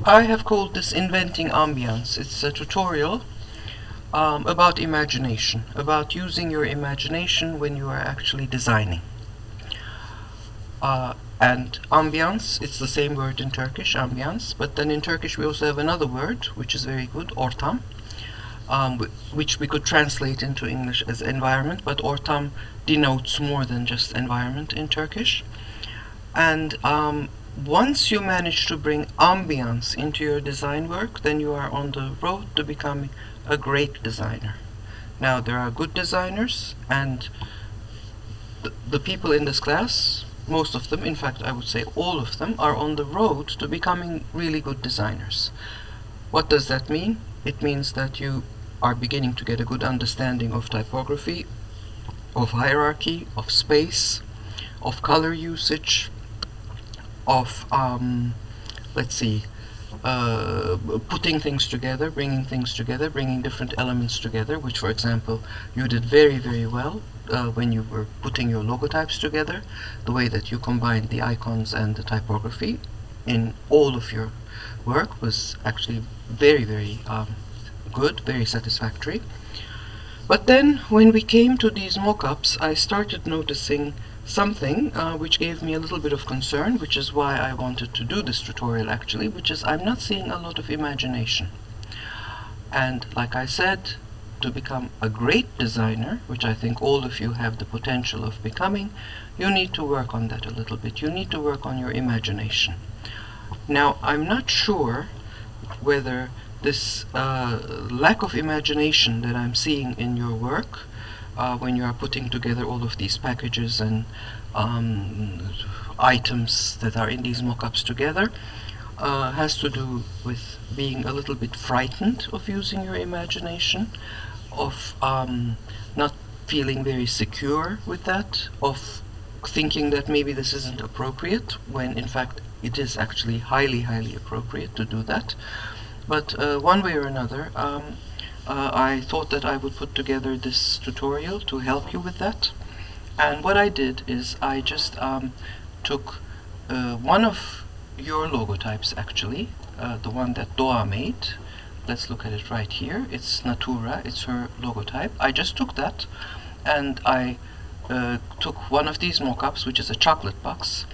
I have called this Inventing Ambience. It's a tutorial about imagination, about using your imagination when you are actually designing. And ambience, it's the same word in Turkish, ambience, but then in Turkish we also have another word, which is very good, ortam, which we could translate into English as environment, but ortam denotes more than just environment in Turkish. And once you manage to bring ambience into your design work, then you are on the road to becoming a great designer. Now, there are good designers, and the people in this class, most of them, in fact I would say all of them, are on the road to becoming really good designers. What does that mean? It means that you are beginning to get a good understanding of typography, of hierarchy, of space, of color usage, of putting things together, bringing things together, bringing different elements together, which, for example, you did very, very well when you were putting your logotypes together. The way that you combined the icons and the typography in all of your work was actually very, very good, very satisfactory. But then, when we came to these mock-ups, I started noticing something which gave me a little bit of concern, which is why I wanted to do this tutorial actually, which is I'm not seeing a lot of imagination. And like I said, to become a great designer, which I think all of you have the potential of becoming, you need to work on that a little bit. You need to work on your imagination. Now, I'm not sure whether this lack of imagination that I'm seeing in your work when you are putting together all of these packages and items that are in these mock-ups together has to do with being a little bit frightened of using your imagination, of not feeling very secure with that, of thinking that maybe this isn't appropriate, when in fact it is actually highly, highly appropriate to do that. But one way or another, I thought that I would put together this tutorial to help you with that. And what I did is I just took one of your logotypes actually, the one that Doğa made. Let's look at it right here. It's Natura, it's her logotype. I just took that and I took one of these mock-ups, which is a chocolate box,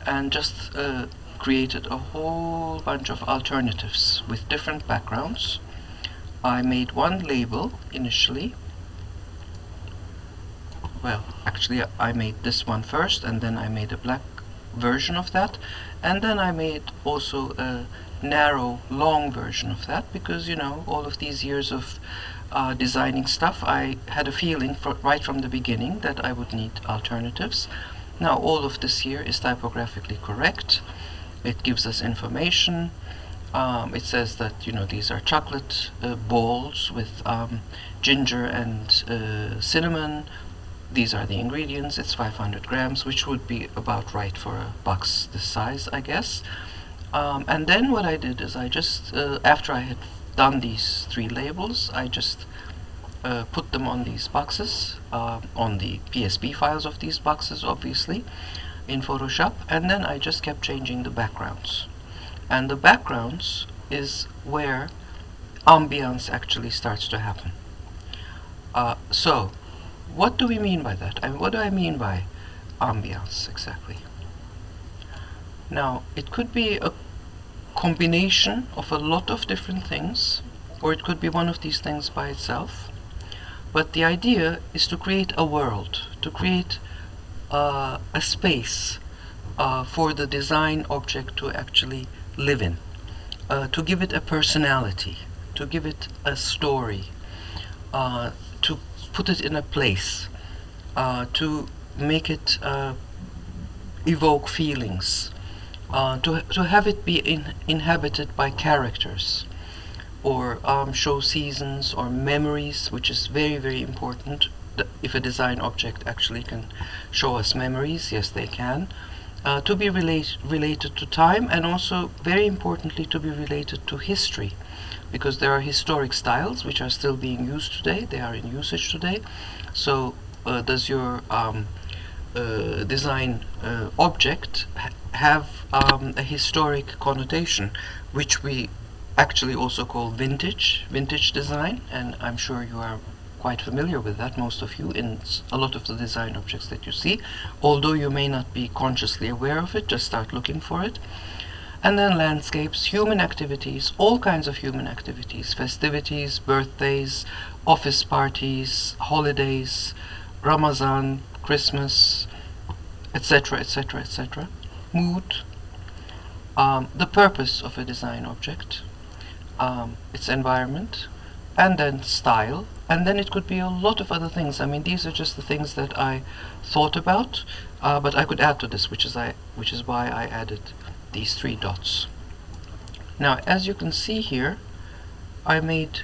and just created a whole bunch of alternatives with different backgrounds. I made one label initially. Well, actually I made this one first, and then I made a black version of that, and then I made also a narrow, long version of that, because, you know, all of these years of designing stuff, I had a feeling right from the beginning that I would need alternatives. Now, all of this here is typographically correct. It gives us information. It says that, you know, these are chocolate balls with ginger and cinnamon. These are the ingredients. It's 500 grams, which would be about right for a box this size, I guess. And then what I did is I just, after I had done these three labels, I just put them on these boxes, on the PSB files of these boxes, obviously, in Photoshop, and then I just kept changing the backgrounds. And the backgrounds is where ambience actually starts to happen. So, what do we mean by that? I mean, what do I mean by ambience exactly? Now, it could be a combination of a lot of different things, or it could be one of these things by itself. But the idea is to create a world, to create a space for the design object to actually live in, to give it a personality, to give it a story, to put it in a place, to make it evoke feelings, to have it be inhabited by characters, or show seasons or memories, which is very, very important. If a design object actually can show us memories, yes, they can. To be related to time, and also, very importantly, to be related to history, because there are historic styles which are still being used today, they are in usage today. So does your design object have a historic connotation, which we actually also call vintage design, and I'm sure you are quite familiar with that, most of you, in a lot of the design objects that you see, although you may not be consciously aware of it. Just start looking for it. And then landscapes, human activities, all kinds of human activities, festivities, birthdays, office parties, holidays, Ramadan, Christmas, etc., etc., etc. Mood, the purpose of a design object, its environment, and then style, and then it could be a lot of other things. I mean, these are just the things that I thought about, but I could add to this, which is why I added these 3 dots. Now, as you can see here, I made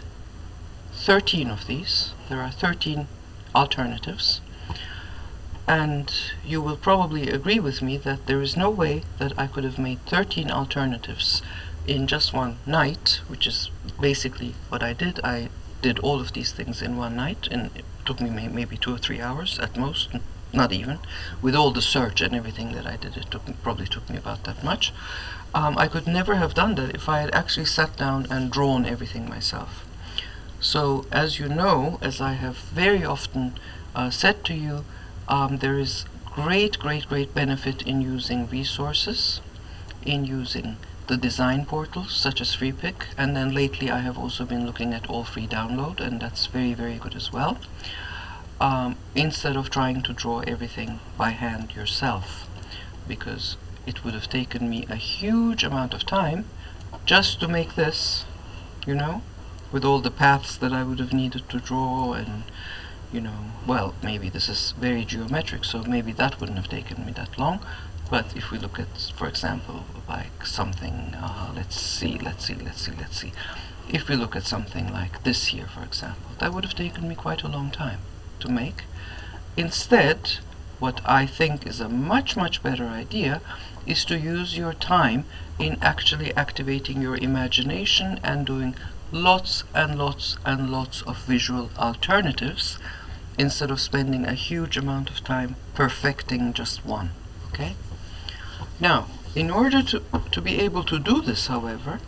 13 of these. There are 13 alternatives, and you will probably agree with me that there is no way that I could have made 13 alternatives in just one night, which is basically what I did. I did all of these things in one night, and it took me maybe 2 or 3 hours at most, not even. With all the search and everything that I did, it probably took me about that much. I could never have done that if I had actually sat down and drawn everything myself. So, as you know, as I have very often said to you, there is great benefit in using resources, in using the design portals such as FreePick, and then lately I have also been looking at all free download, and that's very good as well, instead of trying to draw everything by hand yourself, because it would have taken me a huge amount of time just to make this, you know, with all the paths that I would have needed to draw, and you know, well, maybe this is very geometric, so maybe that wouldn't have taken me that long. But if we look at, for example, like something, let's see. If we look at something like this here, for example, that would have taken me quite a long time to make. Instead, what I think is a much better idea is to use your time in actually activating your imagination and doing lots and lots of visual alternatives, instead of spending a huge amount of time perfecting just one. Okay? Now, in order to be able to do this, however,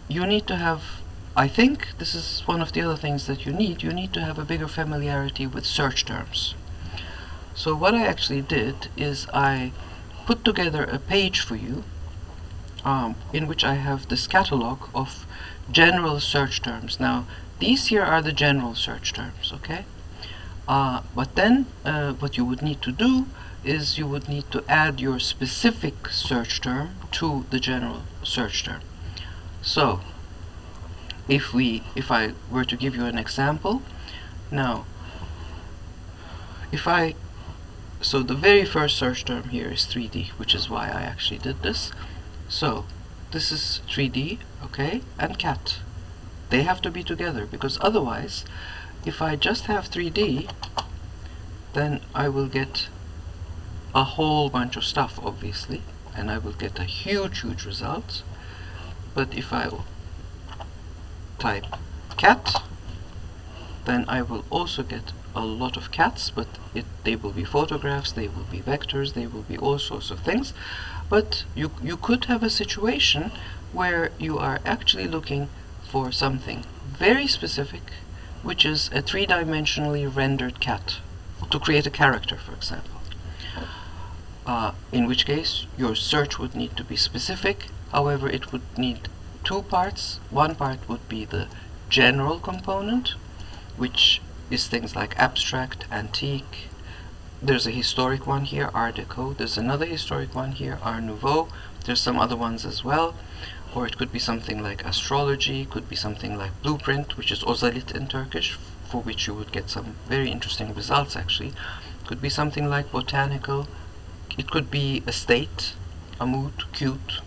you need to have, I think this is one of the other things that you need to have a bigger familiarity with search terms. So what I actually did is I put together a page for you in which I have this catalog of general search terms. Now, these here are the general search terms, okay? But then what you would need to do is you would need to add your specific search term to the general search term. So if I were to give you an example, now so the very first search term here is 3D, which is why I actually did this. So this is 3D, okay, and cat. They have to be together, because otherwise, if I just have 3D, then I will get a whole bunch of stuff, obviously, and I will get a huge result. But if I type cat, then I will also get a lot of cats, but they will be photographs, they will be vectors, they will be all sorts of things. But you could have a situation where you are actually looking for something very specific, which is a 3-dimensionally rendered cat, to create a character, for example. In which case your search would need to be specific. However, it would need 2 parts. One part would be the general component, which is things like abstract, antique. There's a historic one here, Art Deco. There's another historic one here, Art Nouveau. There's some other ones as well. Or it could be something like astrology, could be something like blueprint, which is ozalit in Turkish, for which you would get some very interesting results actually. Could be something like botanical. It could be a state, a mood, cute.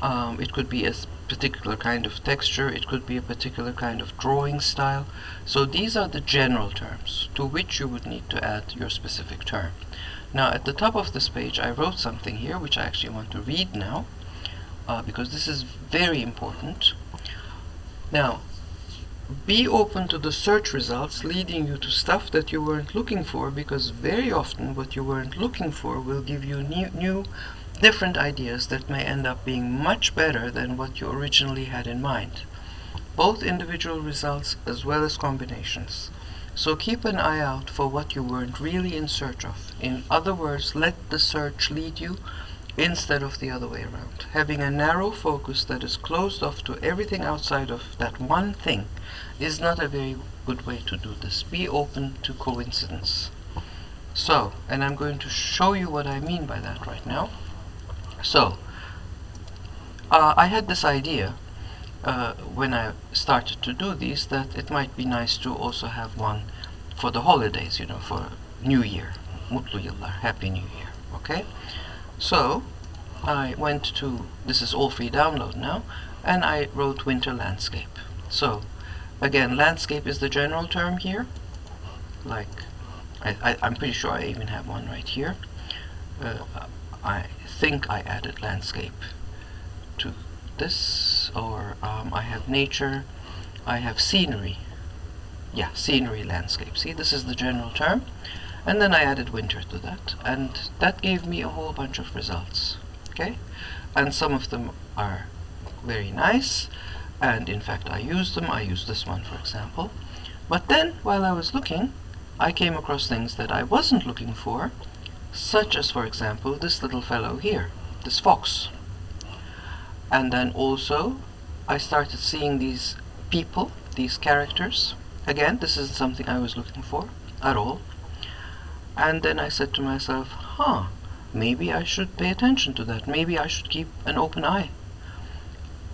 It could be a particular kind of texture. It could be a particular kind of drawing style. So these are the general terms to which you would need to add your specific term. Now at the top of this page I wrote something here which I actually want to read now, because this is very important. Now, be open to the search results leading you to stuff that you weren't looking for, because very often what you weren't looking for will give you new different ideas that may end up being much better than what you originally had in mind, both individual results as well as combinations. So keep an eye out for what you weren't really in search of. In other words, let the search lead you instead of the other way around. Having a narrow focus that is closed off to everything outside of that one thing is not a very good way to do this. Be open to coincidence. So, and I'm going to show you what I mean by that right now. So, I had this idea when I started to do these, that it might be nice to also have one for the holidays, you know, for New Year. Mutlu yıllar, Happy New Year, okay? So, I went to, this is all free download now, and I wrote winter landscape. So, again, landscape is the general term here, like, I'm pretty sure I even have one right here. I think I added landscape to this, or I have nature, I have scenery. Yeah, scenery, landscape. See, this is the general term. And then I added winter to that, and that gave me a whole bunch of results. Okay? And some of them are very nice, and in fact I used them. I used this one, for example. But then, while I was looking, I came across things that I wasn't looking for, such as, for example, this little fellow here, this fox. And then also, I started seeing these people, these characters. Again, this isn't something I was looking for at all. And then I said to myself, maybe I should pay attention to that. Maybe I should keep an open eye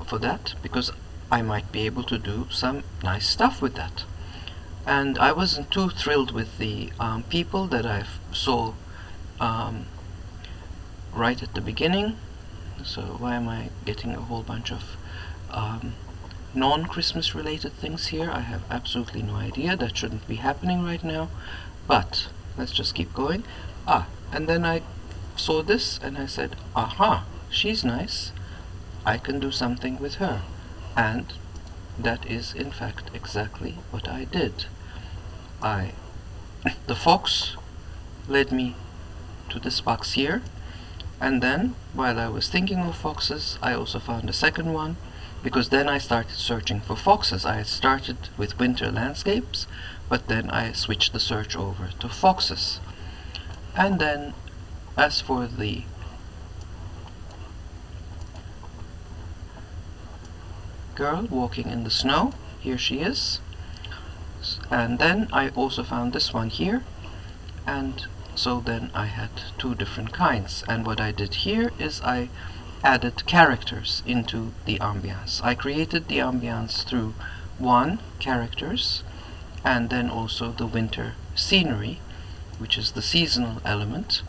for that, because I might be able to do some nice stuff with that. And I wasn't too thrilled with the people that I saw right at the beginning. So why am I getting a whole bunch of non-Christmas related things here? I have absolutely no idea. That shouldn't be happening right now. But let's just keep going. And then I saw this and I said, aha, she's nice. I can do something with her. And that is in fact exactly what I did. The fox led me to this box here, and then while I was thinking of foxes, I also found a second one, because then I started searching for foxes. I had started with winter landscapes, but then I switched the search over to foxes. And then as for the girl walking in the snow, here she is. And then I also found this one here, and so then I had two different kinds. And what I did here is I added characters into the ambience. I created the ambience through one, characters, and then also the winter scenery, which is the seasonal element.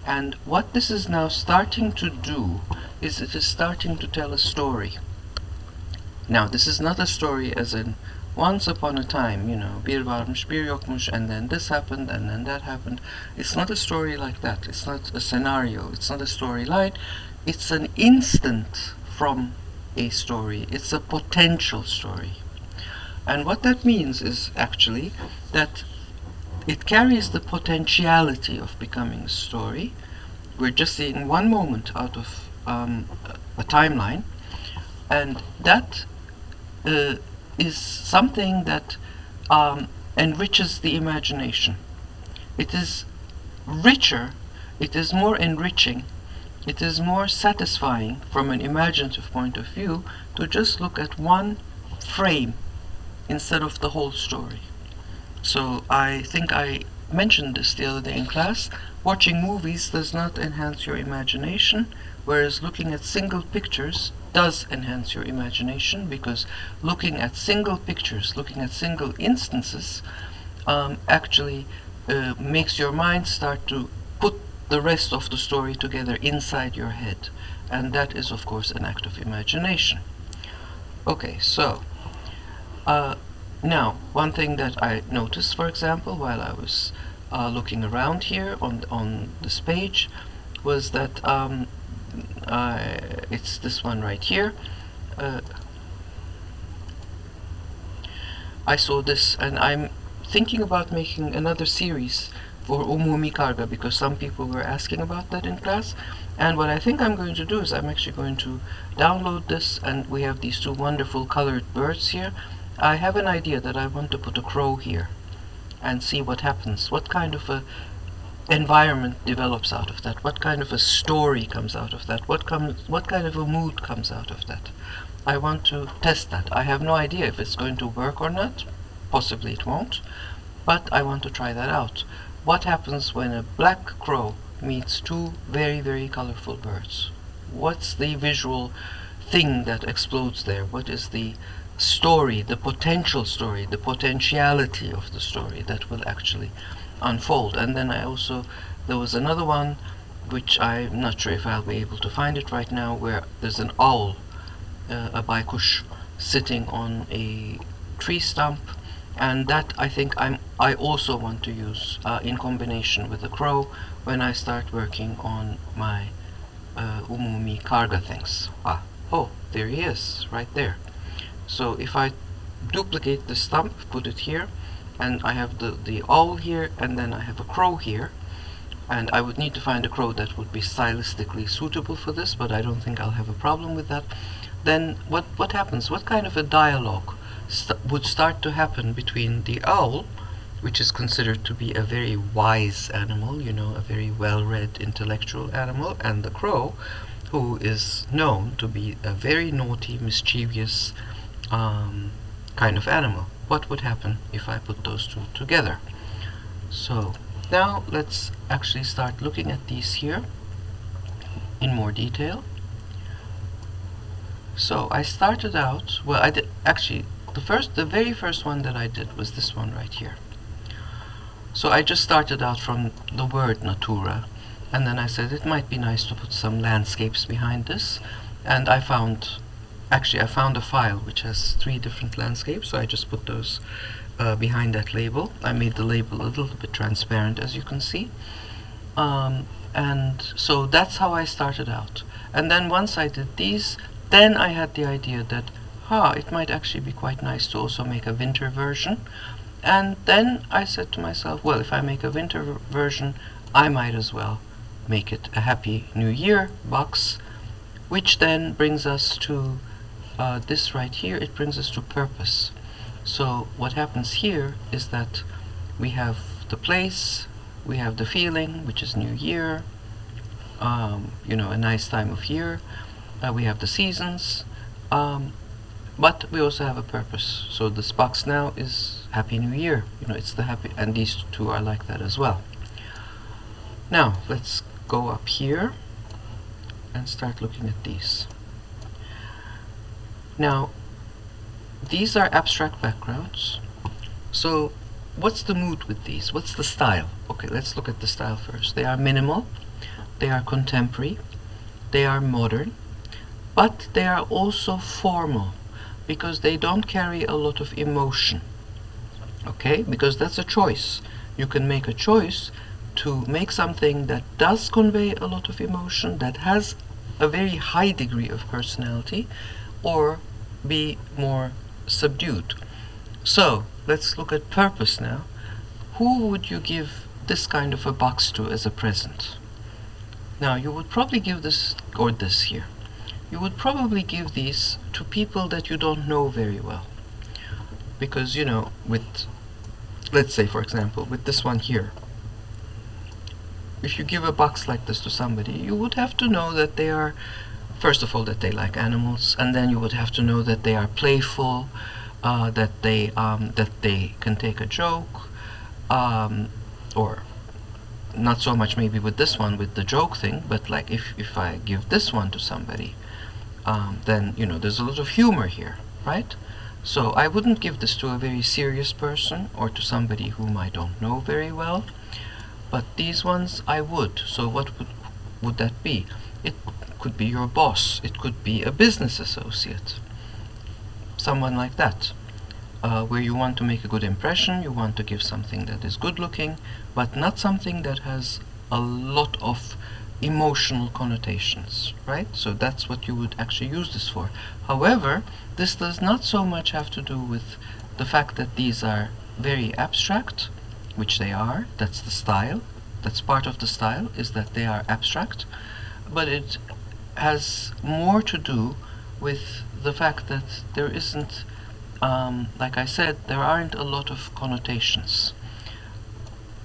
And what this is now starting to do is it is starting to tell a story. Now, this is not a story as in once upon a time, you know, bir varmış bir yokmuş, and then this happened and then that happened. It's not a story like that. It's not a scenario. It's not a storyline. It's an instant from a story. It's a potential story. And what that means is actually that it carries the potentiality of becoming a story. We're just seeing one moment out of a timeline, and that is something that enriches the imagination. It is richer, it is more enriching, it is more satisfying from an imaginative point of view to just look at one frame instead of the whole story. So I think I mentioned this the other day in class. Watching movies does not enhance your imagination, whereas looking at single pictures does enhance your imagination, because looking at single pictures, looking at single instances, actually makes your mind start to put the rest of the story together inside your head. And that is, of course, an act of imagination. Okay, so now, one thing that I noticed, for example, while I was looking around here on this page, was that it's this one right here. I saw this, and I'm thinking about making another series for umumi karga, because some people were asking about that in class. And what I think I'm going to do is I'm actually going to download this, and we have these two wonderful colored birds here. I have an idea that I want to put a crow here and see what happens, what kind of a environment develops out of that, what kind of a story comes out of that, what kind of a mood comes out of that. I want to test that. I have no idea if it's going to work or not. Possibly it won't, but I want to try that out. What happens when a black crow meets two very, very colorful birds? What's the visual thing that explodes there? What is the story, the potential story, the potentiality of the story that will actually unfold? And then there was another one, which I'm not sure if I'll be able to find it right now, where there's an owl, a baikush, sitting on a tree stump, and that I think I also want to use in combination with the crow when I start working on my umumi karga things. Oh, there he is, right there. So if I duplicate the stump, put it here, and I have the owl here, and then I have a crow here, and I would need to find a crow that would be stylistically suitable for this, but I don't think I'll have a problem with that. Then what happens? What kind of a dialogue would start to happen between the owl, which is considered to be a very wise animal, a very well-read intellectual animal, and the crow, who is known to be a very naughty, mischievous kind of animal? What would happen if I put those two together? So now let's actually start looking at these here in more detail. So I started out, well, I did actually the very first one that I did was this one right here. So I just started out from the word natura, and then I said it might be nice to put some landscapes behind this, and I found a file which has 3 different landscapes, so I just put those behind that label. I made the label a little bit transparent, as you can see, and so that's how I started out. And then once I did these, then I had the idea that it might actually be quite nice to also make a winter version. And then I said to myself, well, if I make a winter version, I might as well make it a Happy New Year box, which then brings us to this right here. It brings us to purpose. So what happens here is that we have the place, we have the feeling, which is New Year, a nice time of year. We have the seasons, but we also have a purpose. So this box now is Happy New Year. It's the happy, and these two are like that as well. Now let's go up here and start looking at these. Now these are abstract backgrounds. So what's the mood with these? What's the style? Okay, let's look at the style first. They are minimal, they are contemporary, they are modern, but they are also formal, because they don't carry a lot of emotion. Okay, because that's a choice. You can make a choice to make something that does convey a lot of emotion, that has a very high degree of personality, or be more subdued. So let's look at purpose now. Who would you give this kind of a box to as a present? Now you would probably give this, or this here, you would probably give these to people that you don't know very well. Because, let's say, for example, with this one here, if you give a box like this to somebody, you would have to know that they are, first of all, that they like animals, and then you would have to know that they are playful, that they can take a joke, or not so much maybe with this one, with the joke thing, but like if I give this one to somebody, then there's a lot of humor here, right? So I wouldn't give this to a very serious person or to somebody whom I don't know very well, but these ones I would. So what would that be? It could be your boss, it could be a business associate, someone like that, where you want to make a good impression, you want to give something that is good looking, but not something that has a lot of emotional connotations, right? So that's what you would actually use this for. However, this does not so much have to do with the fact that these are very abstract, which they are, that's the style, that's part of the style, is that they are abstract, but it has more to do with the fact that there isn't, like I said, there aren't a lot of connotations.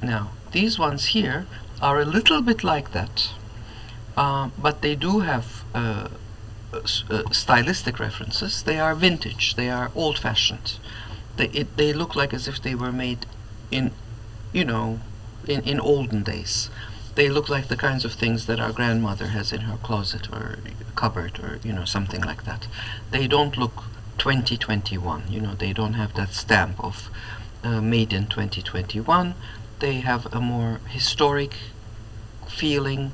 Now, these ones here are a little bit like that, but they do have stylistic references. They are vintage, they are old-fashioned. They look like as if they were made in, you know, in olden days. They look like the kinds of things that our grandmother has in her closet or cupboard, or, you know, something like that. They don't look 2021, you know, they don't have that stamp of made in 2021. They have a more historic feeling.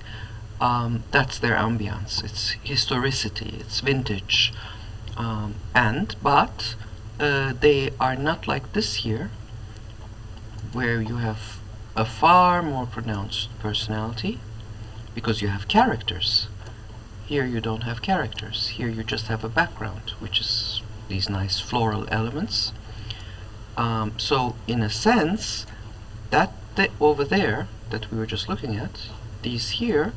That's their ambience. It's historicity, it's vintage. But they are not like this here, where you have a far more pronounced personality, because you have characters. Here you don't have characters. Here you just have a background, which is these nice floral elements. So in a sense, that over there that we were just looking at, these here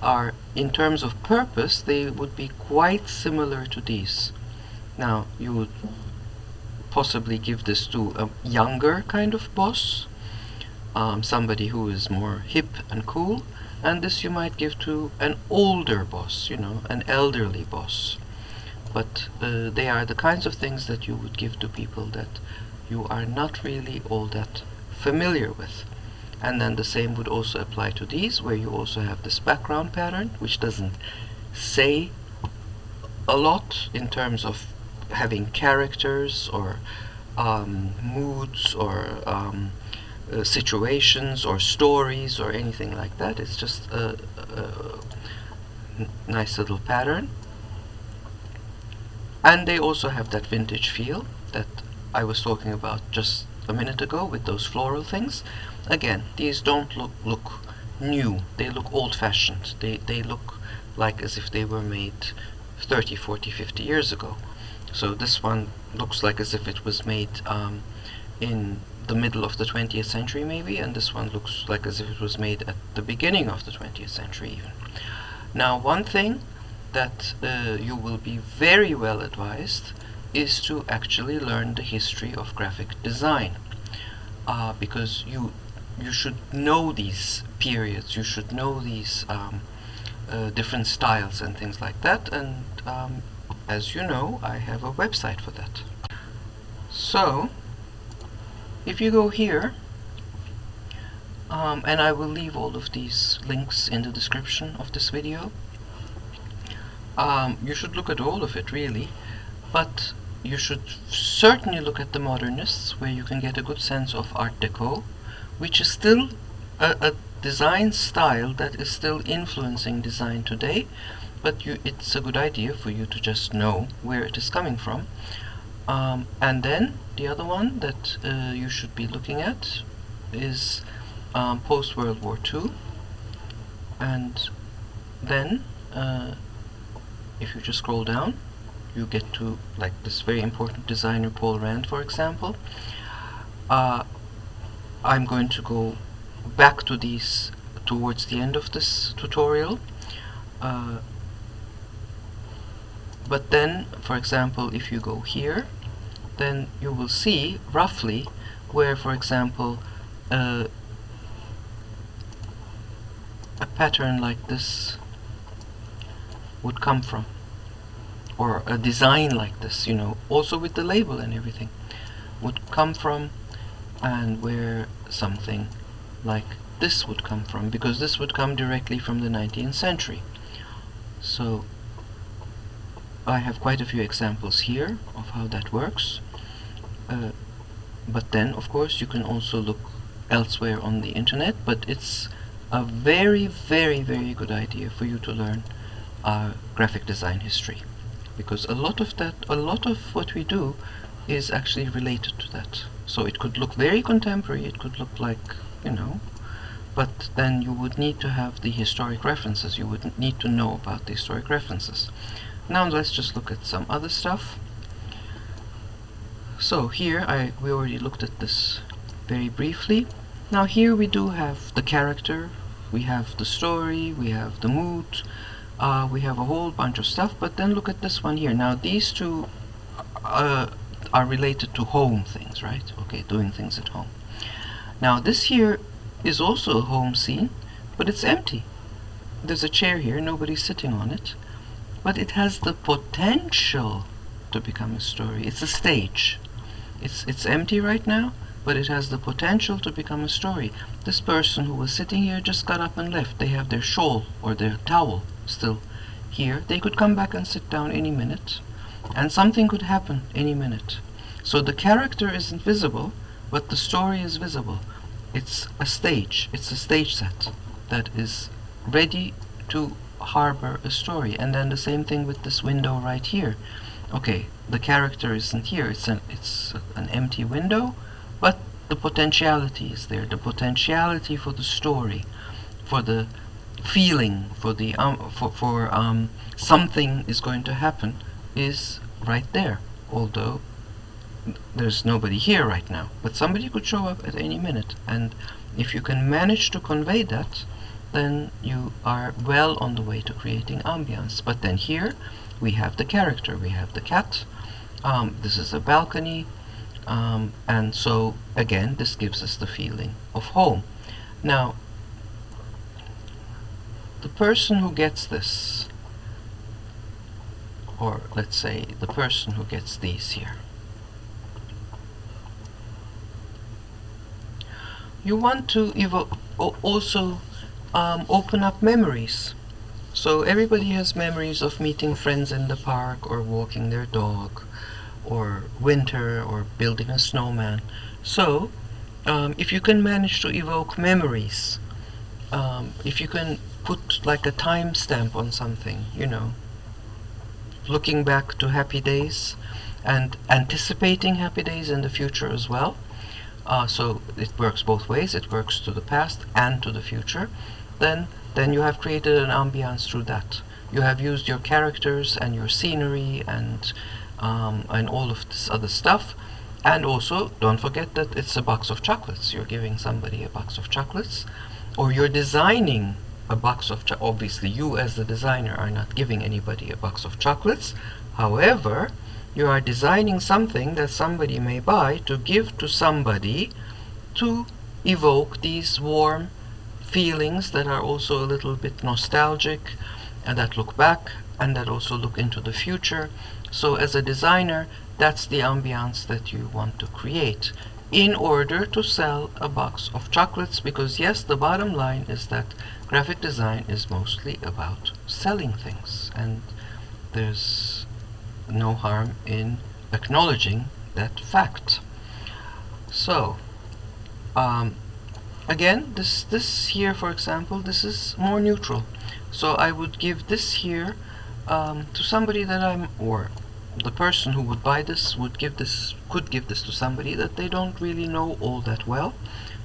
are, in terms of purpose, they would be quite similar to these. Now, you would possibly give this to a younger kind of boss, somebody who is more hip and cool, and this you might give to an older boss, you know, an elderly boss. But they are the kinds of things that you would give to people that you are not really all that familiar with. And then the same would also apply to these, where you also have this background pattern, which doesn't say a lot in terms of having characters or moods or situations or stories or anything like that. It's just a nice little pattern. And they also have that vintage feel that I was talking about just a minute ago with those floral things. Again, these don't look new. They look old-fashioned. They look like as if they were made 30, 40, 50 years ago. So this one looks like as if it was made in the middle of the 20th century maybe, and this one looks like as if it was made at the beginning of the 20th century even. Now, one thing that you will be very well advised is to actually learn the history of graphic design, because you should know these periods, you should know these different styles and things like that, and as you know, I have a website for that. So if you go here, and I will leave all of these links in the description of this video, you should look at all of it really, but you should certainly look at the modernists, where you can get a good sense of Art Deco, which is still a design style that is still influencing design today, but it's a good idea for you to just know where it is coming from. And then the other one that you should be looking at is post-World War II. And then if you just scroll down, you get to like this very important designer Paul Rand, for example. I'm going to go back to these towards the end of this tutorial. But then, for example, if you go here, then you will see roughly where, for example, a pattern like this would come from, or a design like this, you know, also with the label and everything, would come from, and where something like this would come from, because this would come directly from the 19th century. So I have quite a few examples here of how that works, but then of course you can also look elsewhere on the internet, but it's a very, very, very good idea for you to learn graphic design history, because a lot of what we do is actually related to that. So it could look very contemporary, it could look like, you know, but then you would need to have the historic references, you would need to know about the historic references. Now let's just look at some other stuff. So here we already looked at this very briefly. Now here we do have the character, we have the story, we have the mood, we have a whole bunch of stuff. But then look at this one here. Now these two are related to home things, right? Okay, doing things at home. Now this here is also a home scene, but it's empty. There's a chair here, nobody's sitting on it, but it has the potential to become a story. It's a stage. It's empty right now, but it has the potential to become a story. This person who was sitting here just got up and left. They have their shawl or their towel still here. They could come back and sit down any minute, and something could happen any minute. So the character isn't visible, but the story is visible. It's a stage. It's a stage set that is ready to harbor a story. And then the same thing with this window right here. Okay, the character isn't here. It's an empty window, but the potentiality is there. The potentiality for the story, for the feeling, for the something is going to happen is right there. Although there's nobody here right now, but somebody could show up at any minute. And if you can manage to convey that, then you are well on the way to creating ambience. But then here we have the character, we have the cat, this is a balcony, and so again this gives us the feeling of home. Now the person who gets this, or let's say the person who gets these here, you want to also open up memories. So everybody has memories of meeting friends in the park, or walking their dog, or winter, or building a snowman. So if you can manage to evoke memories, if you can put like a time stamp on something, you know, looking back to happy days and anticipating happy days in the future as well. So it works both ways. It works to the past and to the future. Then you have created an ambience through that. You have used your characters and your scenery and all of this other stuff. And also, don't forget that it's a box of chocolates. You're giving somebody a box of chocolates, or you're designing a box of chocolates. Obviously, you as the designer are not giving anybody a box of chocolates. However, you are designing something that somebody may buy to give to somebody to evoke these warm feelings that are also a little bit nostalgic, and that look back and that also look into the future. So as a designer, that's the ambience that you want to create in order to sell a box of chocolates, because yes, the bottom line is that graphic design is mostly about selling things, and there's no harm in acknowledging that fact. So again, this here, for example, this is more neutral. So I would give this here to somebody that or the person who would buy this could give this to somebody that they don't really know all that well.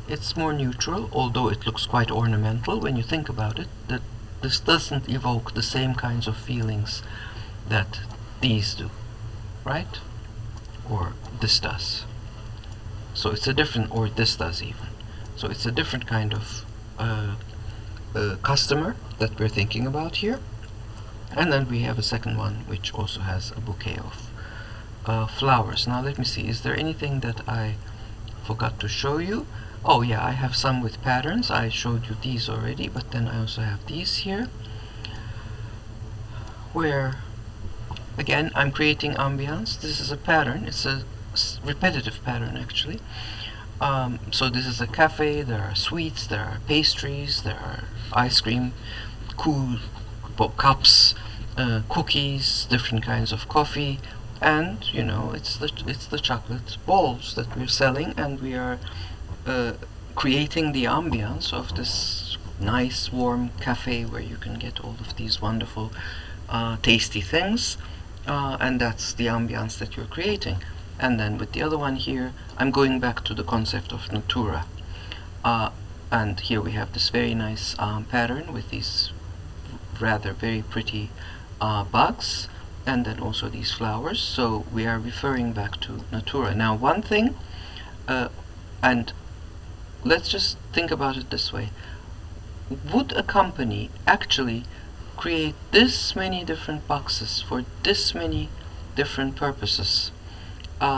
It's more neutral, although it looks quite ornamental when you think about it. That this doesn't evoke the same kinds of feelings that these do, right? Or this does. So it's a different, or this does even. So it's a different kind of customer that we're thinking about here. And then we have a second one which also has a bouquet of flowers. Now let me see, is there anything that I forgot to show you? Oh yeah, I have some with patterns. I showed you these already, but then I also have these here, where again I'm creating ambience. This is a pattern. It's a repetitive pattern actually. So this is a cafe. There are sweets, there are pastries, there are ice cream, cool cups, cookies, different kinds of coffee, and you know, it's the chocolate balls that we're selling, and we are creating the ambience of this nice warm cafe where you can get all of these wonderful tasty things, and that's the ambience that you're creating. And then with the other one here, I'm going back to the concept of natura, and here we have this very nice pattern with these rather very pretty bugs, and then also these flowers. So we are referring back to Natura. Now one thing, and let's just think about it this way. Would a company actually create this many different boxes for this many different purposes?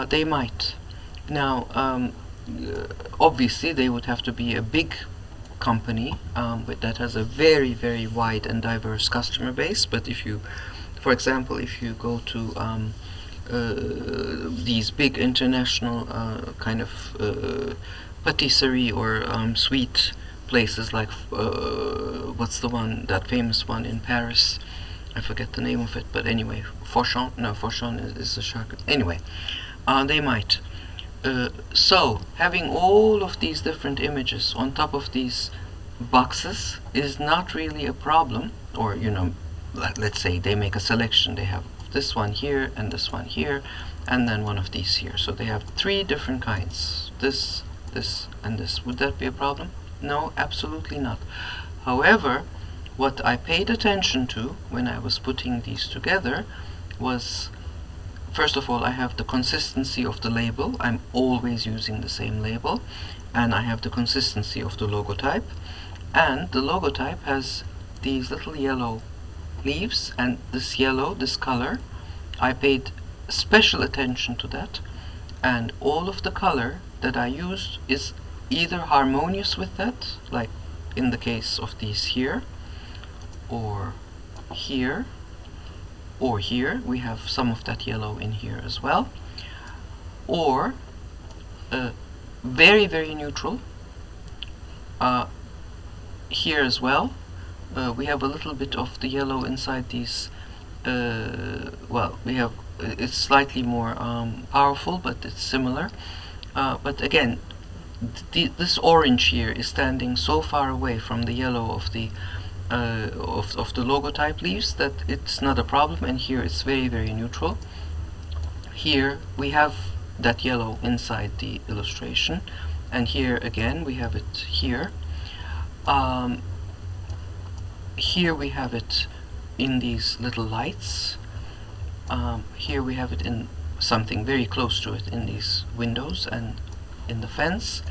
They might. Now, obviously they would have to be a big company but that has a very, very wide and diverse customer base. But if you, for example, if you go to these big international kind of patisserie or sweet places like what's the one, that famous one in Paris? I forget the name of it, but anyway, Fauchon. No, Fauchon is a charcuterie. Anyway, they might. So having all of these different images on top of these boxes is not really a problem. Or, you know, let's say they make a selection. They have this one here and this one here and then one of these here. So they have 3 different kinds. This, this, and this. Would that be a problem? No, absolutely not. However, what I paid attention to when I was putting these together was, first of all, I have the consistency of the label. I'm always using the same label. And I have the consistency of the logotype. And the logotype has these little yellow leaves, and this yellow, this color, I paid special attention to that. And all of the color that I used is either harmonious with that, like in the case of these here, or here, or here. We have some of that yellow in here as well. Or very, very neutral. Here as well. We have a little bit of the yellow inside these. Well, we have, it's slightly more powerful, but it's similar. But again, this orange here is standing so far away from the yellow of the logotype leaves that it's not a problem. And here it's very, very neutral. Here we have that yellow inside the illustration, and here again we have it here. Here we have it in these little lights. Here we have it in something very close to it in these windows and in the fence.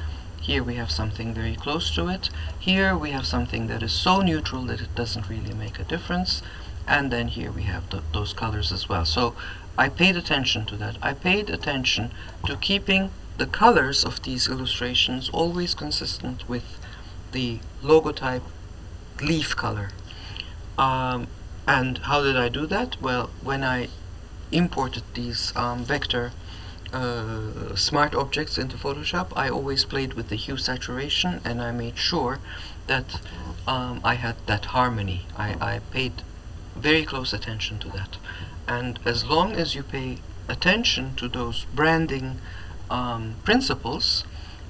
Here we have something very close to it. Here we have something that is so neutral that it doesn't really make a difference. And then here we have those colors as well. So I paid attention to that. I paid attention to keeping the colors of these illustrations always consistent with the logotype leaf color. And how did I do that? Well, when I imported these vector smart objects into Photoshop, I always played with the hue saturation, and I made sure that I had that harmony. I paid very close attention to that. And as long as you pay attention to those branding principles,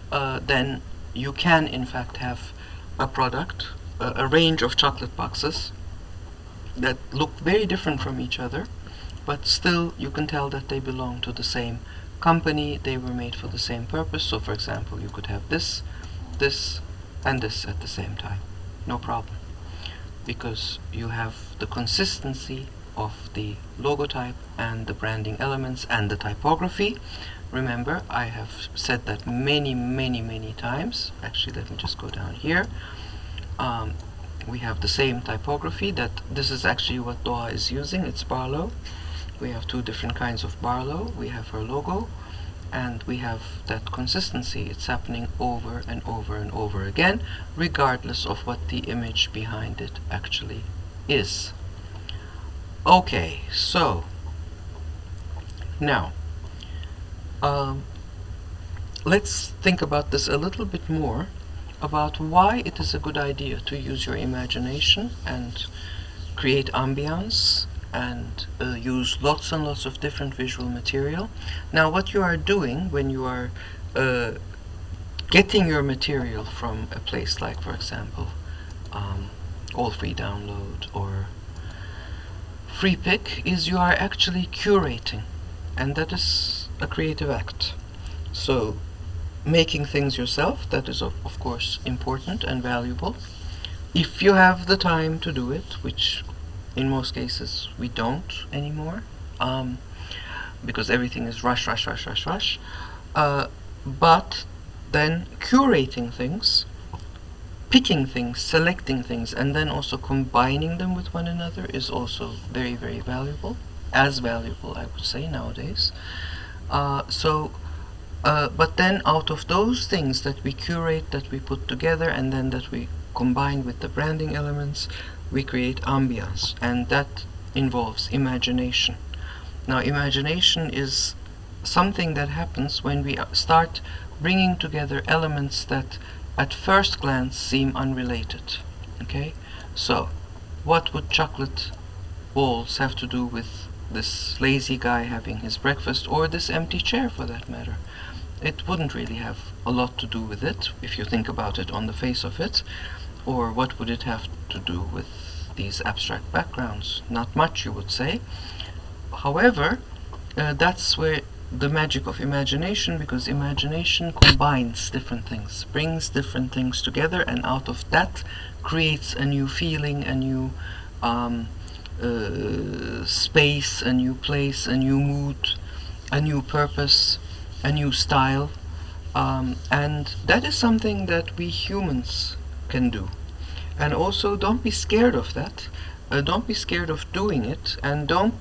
then you can in fact have a product, a range of chocolate boxes that look very different from each other, but still you can tell that they belong to the same company. They were made for the same purpose. So for example, you could have this, this, and this at the same time. No problem. Because you have the consistency of the logotype and the branding elements and the typography. Remember, I have said that many, many, many times. Actually, let me just go down here. We have the same typography. That this is actually what Doha is using. It's Barlow. We have 2 different kinds of Barlow. We have her logo, and we have that consistency. It's happening over and over and over again, regardless of what the image behind it actually is. Okay, so now let's think about this a little bit more, about why it is a good idea to use your imagination and create ambience and use lots and lots of different visual material. Now, what you are doing when you are getting your material from a place like, for example, All Free Download or Free Pick, is you are actually curating, and that is a creative act. So making things yourself, that is of course important and valuable. If you have the time to do it, which in most cases we don't anymore, because everything is rush, rush, rush, rush, rush. But then curating things, picking things, selecting things, and then also combining them with one another is also very, very valuable. As valuable, I would say, nowadays. But then out of those things that we curate, that we put together, and then that we combine with the branding elements, we create ambience, and that involves imagination. Now, imagination is something that happens when we start bringing together elements that at first glance seem unrelated. Okay? So, what would chocolate balls have to do with this lazy guy having his breakfast, or this empty chair for that matter? It wouldn't really have a lot to do with it, if you think about it on the face of it. Or what would it have to do with these abstract backgrounds? Not much, you would say. However, that's where the magic of imagination, because imagination combines different things, brings different things together, and out of that creates a new feeling, a new space, a new place, a new mood, a new purpose, a new style, and that is something that we humans can do. And also, don't be scared of that. Don't be scared of doing it, and don't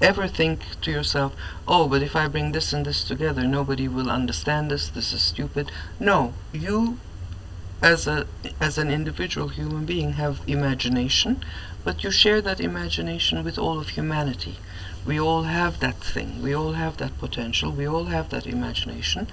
ever think to yourself, oh, but if I bring this and this together, nobody will understand this is stupid. No, you as an individual human being have imagination, but you share that imagination with all of humanity. We all have that thing, we all have that potential, we all have that imagination.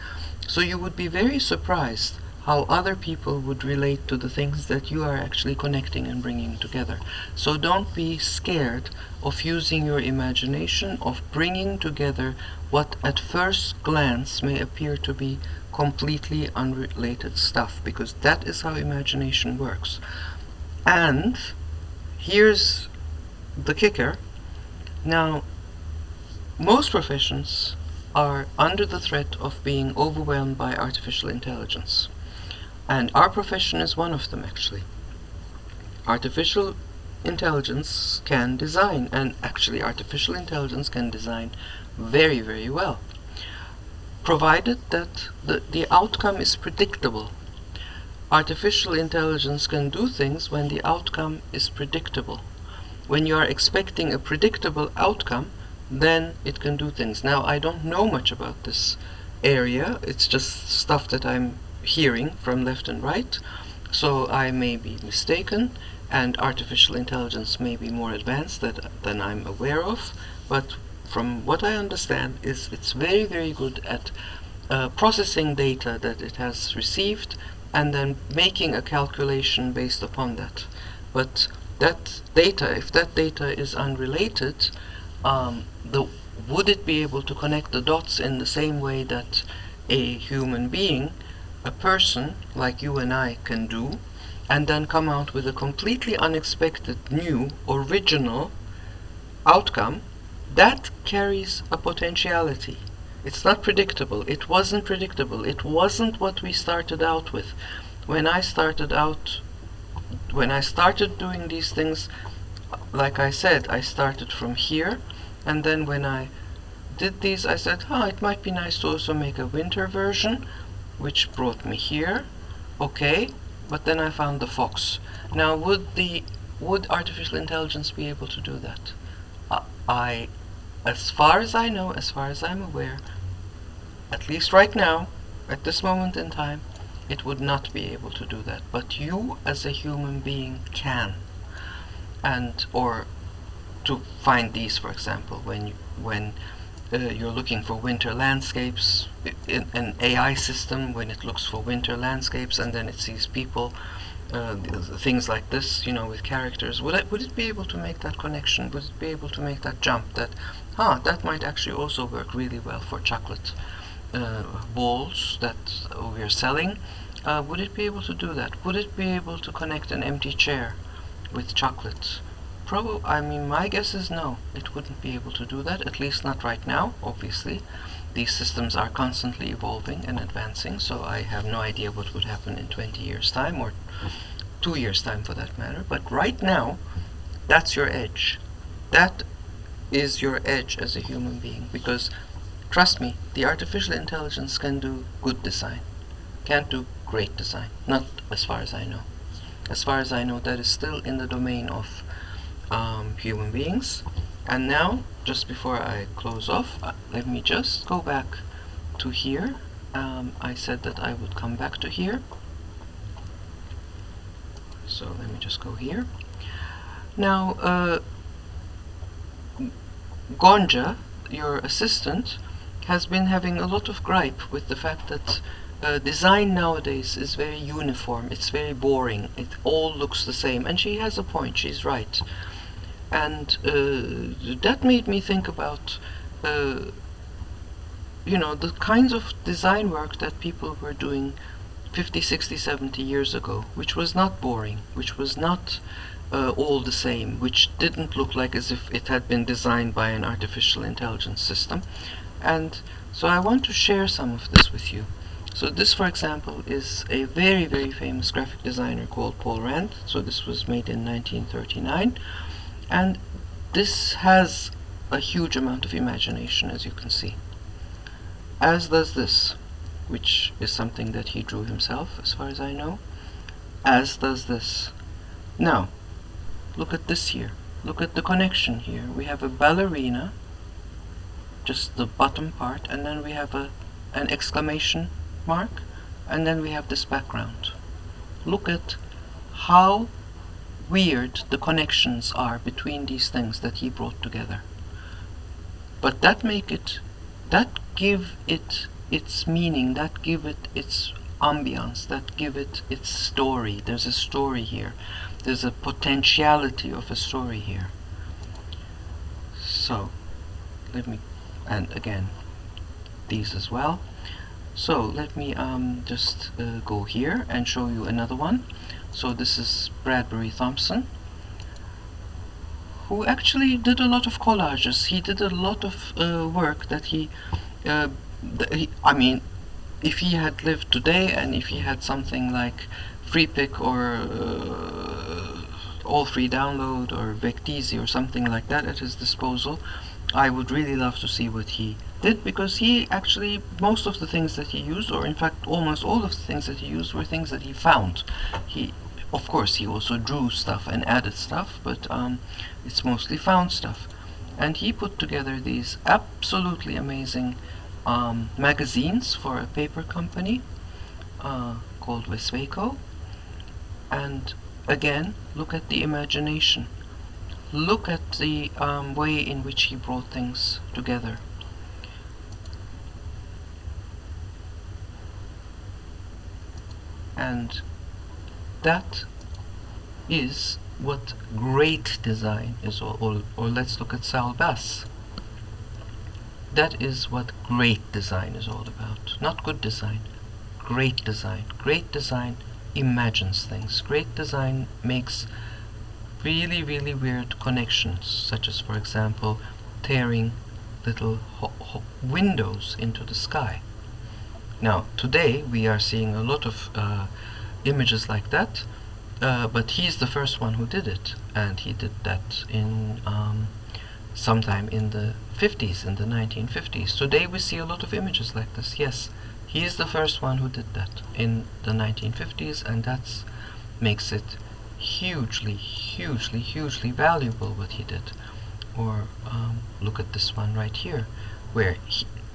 So you would be very surprised how other people would relate to the things that you are actually connecting and bringing together. So don't be scared of using your imagination, of bringing together what at first glance may appear to be completely unrelated stuff, because that is how imagination works. And here's the kicker. Now, most professions are under the threat of being overwhelmed by artificial intelligence. And our profession is one of them, actually. Artificial intelligence can design, and actually artificial intelligence can design very, very well, provided that the outcome is predictable. Artificial intelligence can do things when the outcome is predictable. When you are expecting a predictable outcome, then it can do things. Now, I don't know much about this area. It's just stuff that I'm hearing from left and right, so I may be mistaken, and artificial intelligence may be more advanced than I'm aware of, but from what I understand is it's very, very good at processing data that it has received and then making a calculation based upon that. But that data, if that data is unrelated, would it be able to connect the dots in the same way that a human being, a person like you and I, can do, and then come out with a completely unexpected, new, original outcome? That carries a potentiality. It's not predictable. It wasn't predictable. It wasn't what we started out with. When I started doing these things, like I said, I started from here, and then when I did these, I said, it might be nice to also make a winter version, which brought me here. Okay, but then I found the fox. Now, would artificial intelligence be able to do that? As far as I know, as far as I'm aware, at least right now, at this moment in time, it would not be able to do that. But you, as a human being, can. Or to find these, for example, when you're looking for winter landscapes, in an AI system, when it looks for winter landscapes and then it sees people, things like this, with characters, would it be able to make that connection? Would it be able to make that jump that might actually also work really well for chocolate balls that we're selling? Would it be able to do that? Would it be able to connect an empty chair with chocolate? My guess is no, it wouldn't be able to do that, at least not right now, obviously. These systems are constantly evolving and advancing, so I have no idea what would happen in 20 years' time, or 2 years' time for that matter. But right now, that's your edge. That is your edge as a human being, because trust me, the artificial intelligence can do good design, can't do great design, not as far as I know. As far as I know, that is still in the domain of human beings. And now, just before I close off, let me just go back to here. I said that I would come back to here, so let me just go here. Now, Gonja, your assistant, has been having a lot of gripe with the fact that design nowadays is very uniform, it's very boring, it all looks the same, and she has a point, she's right. And that made me think about the kinds of design work that people were doing 50, 60, 70 years ago, which was not boring, which was not all the same, which didn't look like as if it had been designed by an artificial intelligence system. And so I want to share some of this with you. So this, for example, is a very, very famous graphic designer called Paul Rand. So this was made in 1939. And this has a huge amount of imagination, as you can see. As does this, which is something that he drew himself, as far as I know. As does this. Now, look at this here. Look at the connection here. We have a ballerina, just the bottom part, and then we have an exclamation mark, and then we have this background. Look at how weird the connections are between these things that he brought together. But that give it its meaning, that give it its ambience, that give it its story. There's a story here. There's a potentiality of a story here. So, let me, and again, these as well. So let me just go here and show you another one. So this is Bradbury Thompson, who actually did a lot of collages. He did a lot of work that I mean, if he had lived today, and if he had something like Free Pick or All Free Download or Vecteezy or something like that at his disposal, I would really love to see what he did, because he actually, most of the things that he used, or in fact almost all of the things that he used, were things that he found. Of course, he also drew stuff and added stuff, but it's mostly found stuff. And he put together these absolutely amazing magazines for a paper company called Wesweco. And again, look at the imagination. Look at the way in which he brought things together. And that is what great design is, or let's look at Saul Bass. That is what great design is all about. Not good design, great design. Great design imagines things. Great design makes really, really weird connections, such as, for example, tearing little windows into the sky. Now, today we are seeing a lot of images like that, but he's the first one who did it, and he did that in sometime in the 50s, in the 1950s. Today we see a lot of images like this. Yes, he is the first one who did that in the 1950s, and that makes it hugely, hugely, hugely valuable what he did. Or look at this one right here, where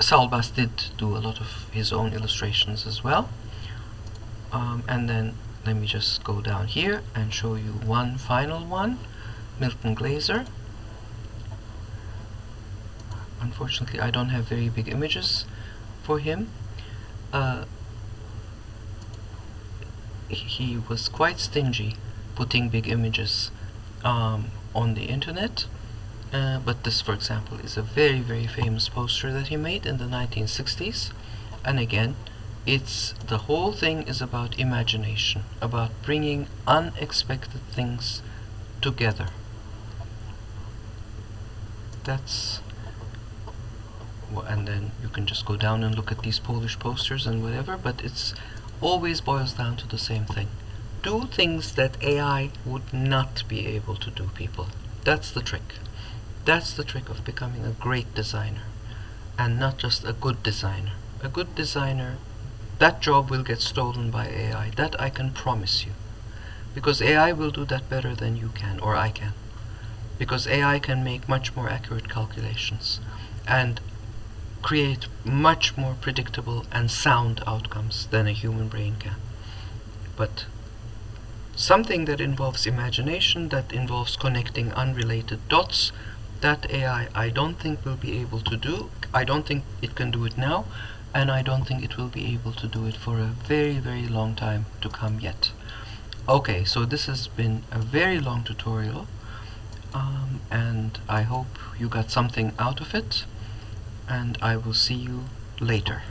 Saul Bass did do a lot of his own illustrations as well. And then let me just go down here and show you one final one, Milton Glazer. Unfortunately, I don't have very big images for him. He was quite stingy putting big images on the internet. But this, for example, is a very, very famous poster that he made in the 1960s. And again, the whole thing is about imagination, about bringing unexpected things together. And then you can just go down and look at these Polish posters and whatever, but it's always boils down to the same thing. Do things that AI would not be able to do, people. That's the trick. That's the trick of becoming a great designer, and not just a good designer. A good designer, that job will get stolen by AI. That I can promise you. Because AI will do that better than you can, or I can. Because AI can make much more accurate calculations and create much more predictable and sound outcomes than a human brain can. But something that involves imagination, that involves connecting unrelated dots, that AI I don't think will be able to do. I don't think it can do it now, and I don't think it will be able to do it for a very, very long time to come yet. Okay, so this has been a very long tutorial, and I hope you got something out of it, and I will see you later.